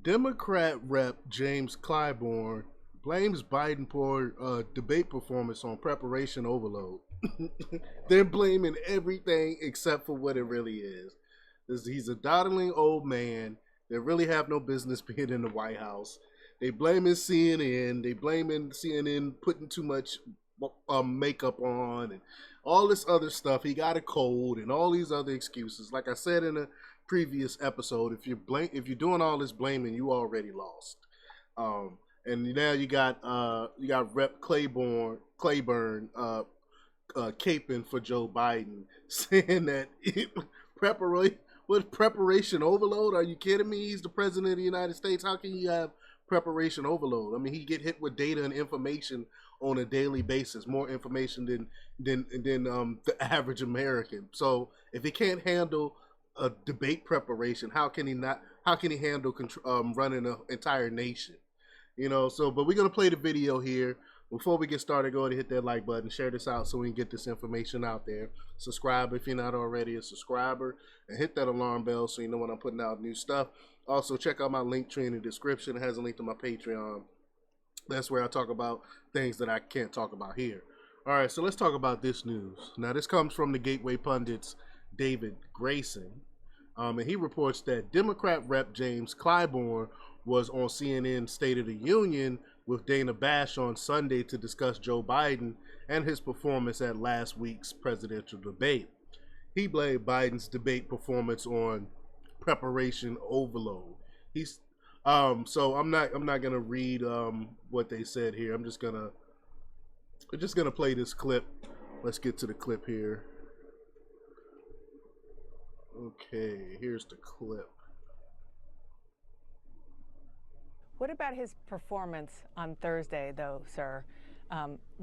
Democrat Rep. James Clyburn blames Biden for debate performance on preparation overload. They're blaming everything except for what it really is. He's a dawdling old man that really have no business being in the White House. They blaming CNN. They blaming CNN putting too much makeup on and all this other stuff. He got a cold and all these other excuses. Like I said in a previous episode, if you're doing all this blaming, you already lost. And now you got Rep. Clyburn caping for Joe Biden, saying that preparation overload? Are you kidding me? He's the president of the United States. How can you have preparation overload? I mean, he get hit with data and information on a daily basis, more information than the average American. So if he can't handle a debate preparation, how can he not? How can he handle running an entire nation? So but we're gonna play the video here. Before we get started, go ahead and hit that like button, share this out so we can get this information out there. Subscribe if you're not already a subscriber, and hit that alarm bell so you know when I'm putting out new stuff. Also, check out my link tree in the description. It has a link to my Patreon. That's where I talk about things that I can't talk about here. All right, so let's talk about this news. Now, this comes from the Gateway Pundit's David Grayson, and he reports that Democrat Rep. James Clyburn was on CNN State of the Union with Dana Bash on Sunday to discuss Joe Biden and his performance at last week's presidential debate. He blamed Biden's debate performance on preparation overload. So I'm not gonna read what they said here. We're just gonna play this clip. Let's get to the clip here. Okay, here's the clip. What about his performance on Thursday, though, sir?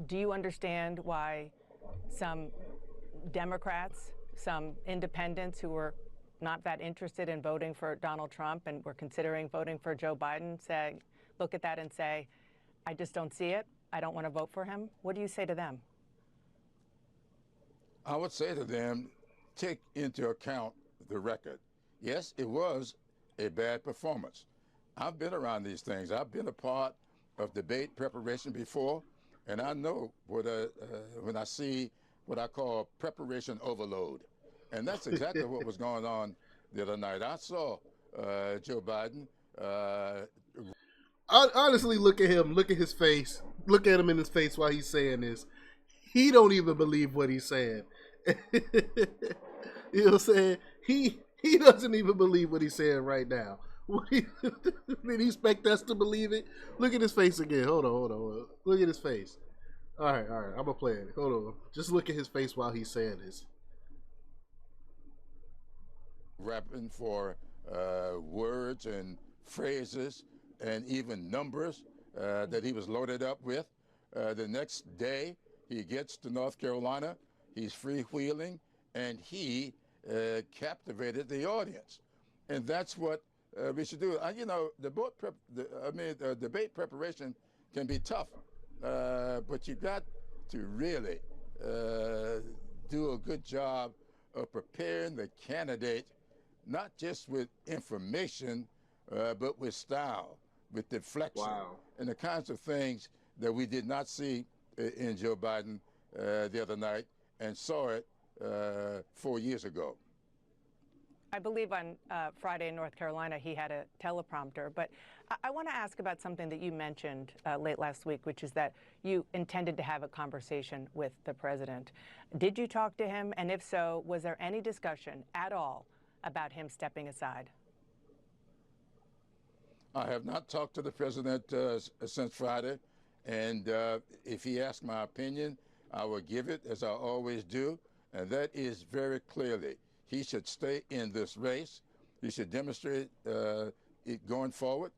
Do you understand why some Democrats, some independents who were not that interested in voting for Donald Trump and were considering voting for Joe Biden look at that and say, I just don't see it. I don't want to vote for him. What do you say to them? I would say to them, take into account the record. Yes, it was a bad performance. I've been around these things. I've been a part of debate preparation before, and I know when I see what I call preparation overload. And that's exactly what was going on the other night. I saw Joe Biden. Honestly, look at him. Look at his face. Look at him in his face while he's saying this. He don't even believe what he's saying. You know what I'm saying? He doesn't even believe what he's saying right now. Did he expect us to believe it? Look at his face again. Hold on. Look at his face. All right. I'm gonna play it. Hold on. Just look at his face while he's saying this. Rapping for words and phrases and even numbers that he was loaded up with. The next day, he gets to North Carolina. He's freewheeling, and he captivated the audience. And that's what we should do. Debate preparation can be tough, but you got to really do a good job of preparing the candidate, not just with information, but with style, with deflection, and the kinds of things that we did not see in Joe Biden the other night and saw it 4 years ago. I believe on Friday in North Carolina, he had a teleprompter. But I want to ask about something that you mentioned late last week, which is that you intended to have a conversation with the president. Did you talk to him? And if so, was there any discussion at all about him stepping aside? I have not talked to the president since Friday. And if he asks my opinion, I will give it, as I always do. And that is very clearly, he should stay in this race. He should demonstrate it going forward,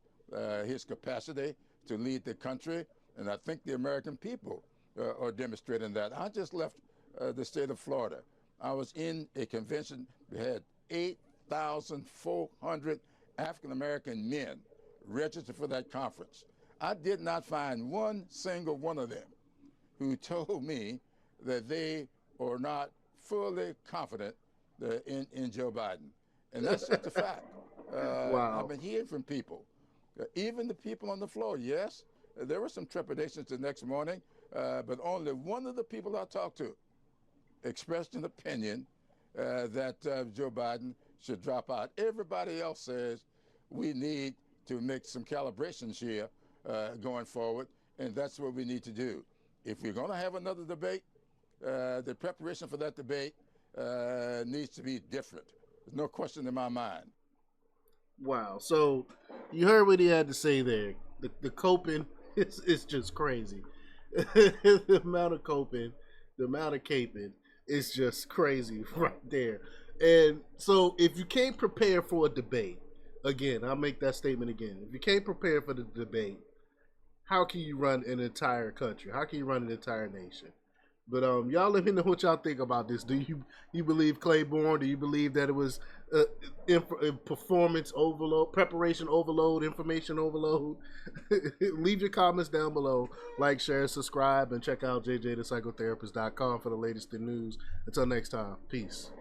his capacity to lead the country. And I think the American people are demonstrating that. I just left the state of Florida. I was in a convention. We had 8,400 African-American men registered for that conference. I did not find one single one of them who told me that they are not fully confident in Joe Biden. And that's just a fact. Wow. I've been hearing from people Even the people on the floor, yes, there were some trepidations the next morning, but only one of the people I talked to expressed an opinion that Joe Biden should drop out. Everybody else says we need to make some calibrations here going forward, and that's what we need to do. If we're going to have another debate, the preparation for that debate needs to be different. There's no question in my mind. Wow. So you heard what he had to say there. The coping is just crazy. The amount of coping, the amount of caping is just crazy right there. And so if you can't prepare for a debate, again, I'll make that statement again. If you can't prepare for the debate, how can you run an entire country? How can you run an entire nation? But y'all let me know what y'all think about this. Do you believe Clyburn? Do you believe that it was performance overload, preparation overload, information overload? Leave your comments down below. Like, share, subscribe, and check out jjthepsychotherapist.com for the latest in news. Until next time, peace.